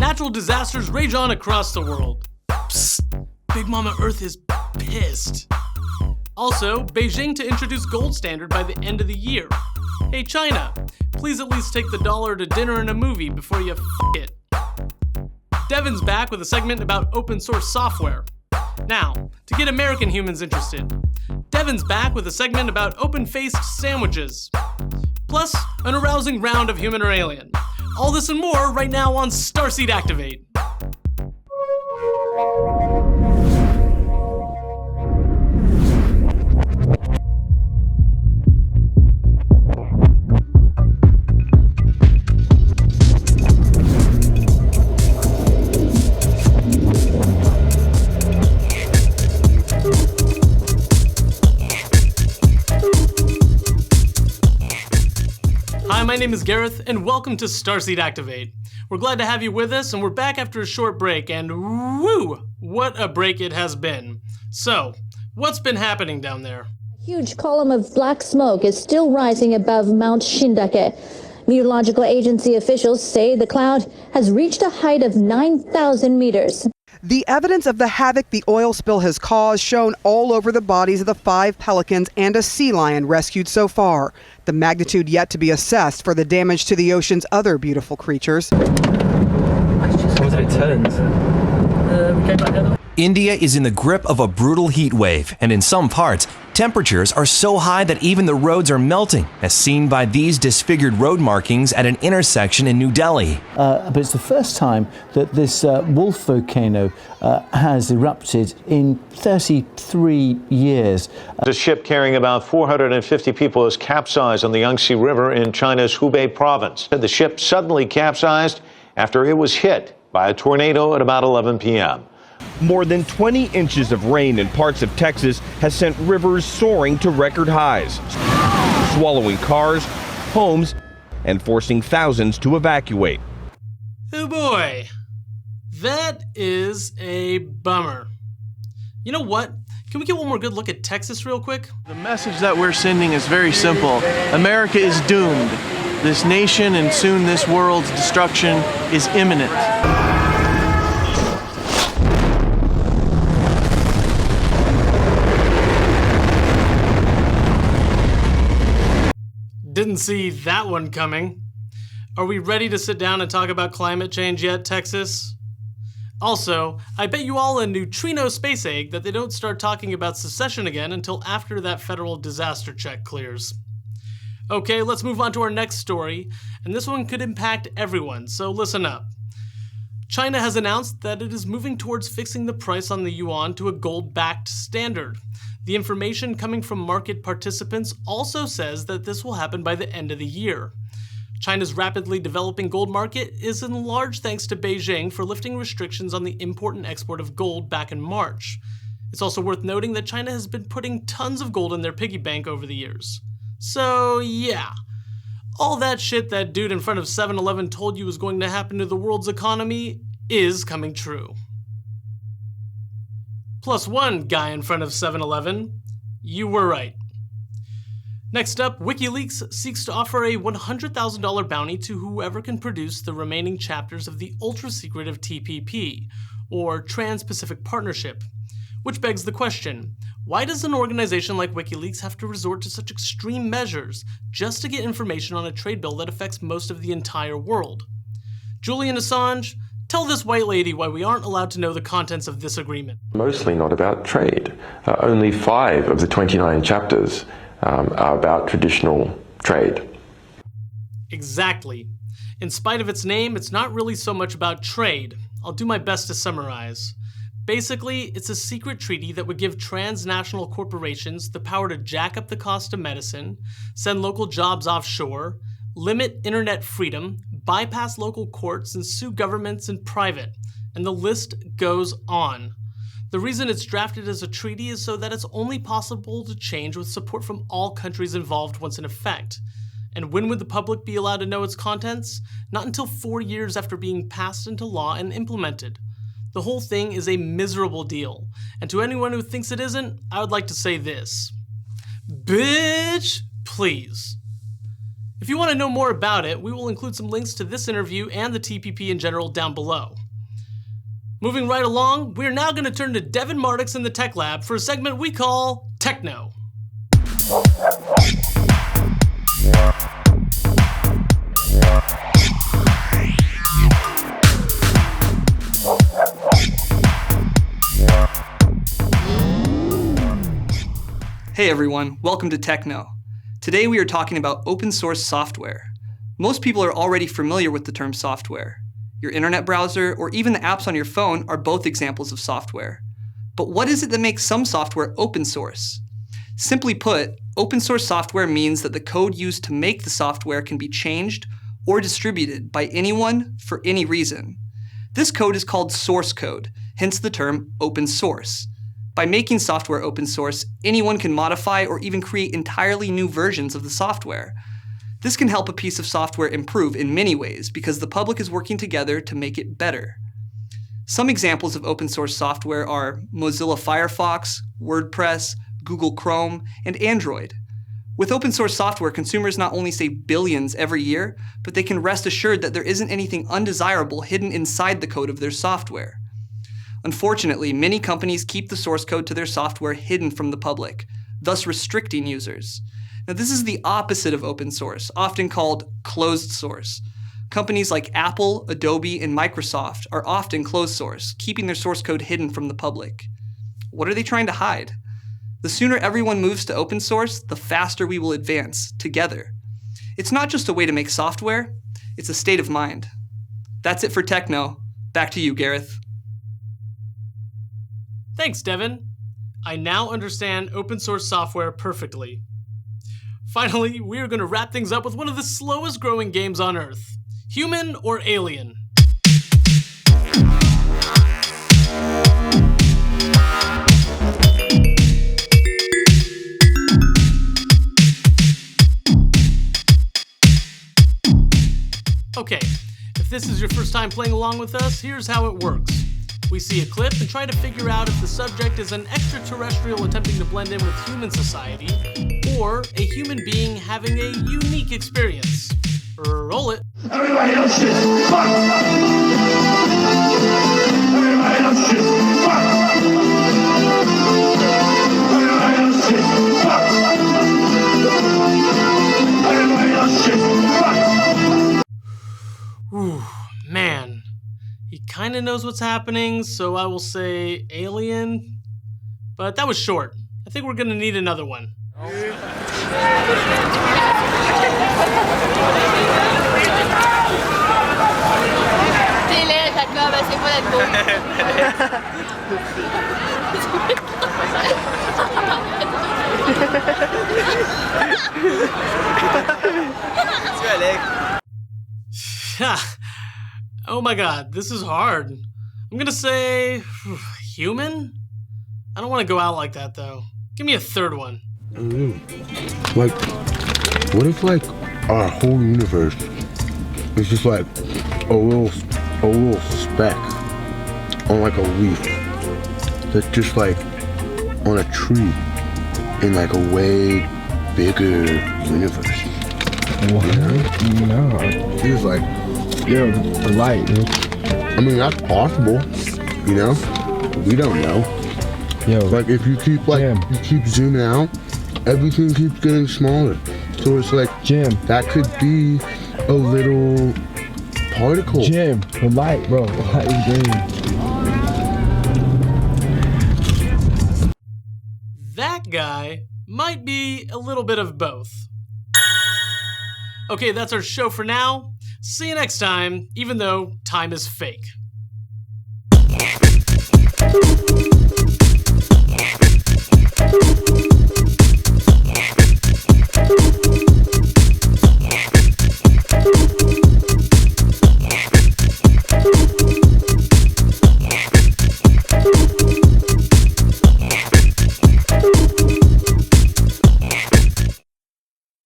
natural disasters rage on across the world. Psst, Big Mama Earth is pissed. Also, Beijing to introduce gold standard by the end of the year. Hey China, please at least take the dollar to dinner and a movie before you f*** it. Devan's back with a segment about open source software. Now, to get American humans interested, Devan's back with a segment about open-faced sandwiches. Plus, an arousing round of Human or Alien. All this and more right now on Starseed Activate. Hi, my name is Gareth, and welcome to Starseed Activate. We're glad to have you with us, and we're back after a short break, and woo, what a break it has been. So, what's been happening down there? A huge column of black smoke is still rising above Mount Shindake. Meteorological agency officials say the cloud has reached a height of 9,000 meters. The evidence of the havoc the oil spill has caused shown all over the bodies of the 5 pelicans and a sea lion rescued so far. The magnitude yet to be assessed for the damage to the ocean's other beautiful creatures. India is in the grip of a brutal heat wave, and in some parts, temperatures are so high that even the roads are melting, as seen by these disfigured road markings at an intersection in New Delhi. But it's the first time that this wolf volcano has erupted in 33 years. A ship carrying about 450 people has capsized on the Yangtze River in China's Hubei province. The ship suddenly capsized after it was hit by a tornado at about 11 p.m. More than 20 inches of rain in parts of Texas has sent rivers soaring to record highs, swallowing cars, homes, and forcing thousands to evacuate. Oh boy, that is a bummer. You know what? Can we get one more good look at Texas real quick? The message that we're sending is very simple. America is doomed. This nation and soon this world's destruction is imminent. Didn't see that one coming. Are we ready to sit down and talk about climate change yet, Texas? Also, I bet you all a neutrino space egg that they don't start talking about secession again until after that federal disaster check clears. Okay, let's move on to our next story, and this one could impact everyone, so listen up. China has announced that it is moving towards fixing the price on the yuan to a gold-backed standard. The information coming from market participants also says that this will happen by the end of the year. China's rapidly developing gold market is in large thanks to Beijing for lifting restrictions on the import and export of gold back in March. It's also worth noting that China has been putting tons of gold in their piggy bank over the years. So yeah, all that shit that dude in front of 7-Eleven told you was going to happen to the world's economy is coming true. Plus one guy in front of 7-Eleven, you were right. Next up, Wikileaks seeks to offer a $100,000 bounty to whoever can produce the remaining chapters of the ultra-secretive TPP, or Trans-Pacific Partnership. Which begs the question, why does an organization like Wikileaks have to resort to such extreme measures just to get information on a trade bill that affects most of the entire world? Julian Assange, tell this white lady why we aren't allowed to know the contents of this agreement. Mostly not about trade. Only 5 of the 29 chapters are about traditional trade. Exactly. In spite of its name, it's not really so much about trade. I'll do my best to summarize. Basically, it's a secret treaty that would give transnational corporations the power to jack up the cost of medicine, send local jobs offshore, limit internet freedom, bypass local courts, and sue governments in private. And the list goes on. The reason it's drafted as a treaty is so that it's only possible to change with support from all countries involved once in effect. And when would the public be allowed to know its contents? Not until 4 years after being passed into law and implemented. The whole thing is a miserable deal. And to anyone who thinks it isn't, I would like to say this. Bitch, please. If you want to know more about it, we will include some links to this interview and the TPP in general down below. Moving right along, we're now going to turn to Devan Mardix in the Tech Lab for a segment we call Techno. Hey everyone, welcome to Techno. Today we are talking about open source software. Most people are already familiar with the term software. Your internet browser or even the apps on your phone are both examples of software. But what is it that makes some software open source? Simply put, open source software means that the code used to make the software can be changed or distributed by anyone for any reason. This code is called source code, hence the term open source. By making software open source, anyone can modify or even create entirely new versions of the software. This can help a piece of software improve in many ways because the public is working together to make it better. Some examples of open source software are Mozilla Firefox, WordPress, Google Chrome, and Android. With open source software, consumers not only save billions every year, but they can rest assured that there isn't anything undesirable hidden inside the code of their software. Unfortunately, many companies keep the source code to their software hidden from the public, thus restricting users. Now, this is the opposite of open source, often called closed source. Companies like Apple, Adobe, and Microsoft are often closed source, keeping their source code hidden from the public. What are they trying to hide? The sooner everyone moves to open source, the faster we will advance, together. It's not just a way to make software, it's a state of mind. That's it for Techno. Back to you, Gareth. Thanks, Devan. I now understand open source software perfectly. Finally, we are going to wrap things up with one of the slowest growing games on Earth. Human or Alien? Okay, if this is your first time playing along with us, here's how it works. We see a clip and try to figure out if the subject is an extraterrestrial attempting to blend in with human society, or a human being having a unique experience. Roll it. Everybody else shit. Fuck. Everybody else shit. Fuck. Everybody else shit. Fuck. Everybody else shit. Fuck. Whew, man. He kind of knows what's happening, so I will say Alien. But that was short. I think we're going to need another one. Oh my god, this is hard. I'm gonna say human? I don't want to go out like that though. Give me a third one. Like, what if like our whole universe is just like a little speck on like a leaf that's just like on a tree in like a way bigger universe? What? You know? No. It's like, yeah, the light. I mean, that's possible, you know? We don't know. Yo, like if you keep like Jim. You keep zooming out, everything keeps getting smaller. So it's like, Jim, that could be a little particle. Jim, the light, bro. The light is green. That guy might be a little bit of both. Okay, that's our show for now. See you next time, even though time is fake.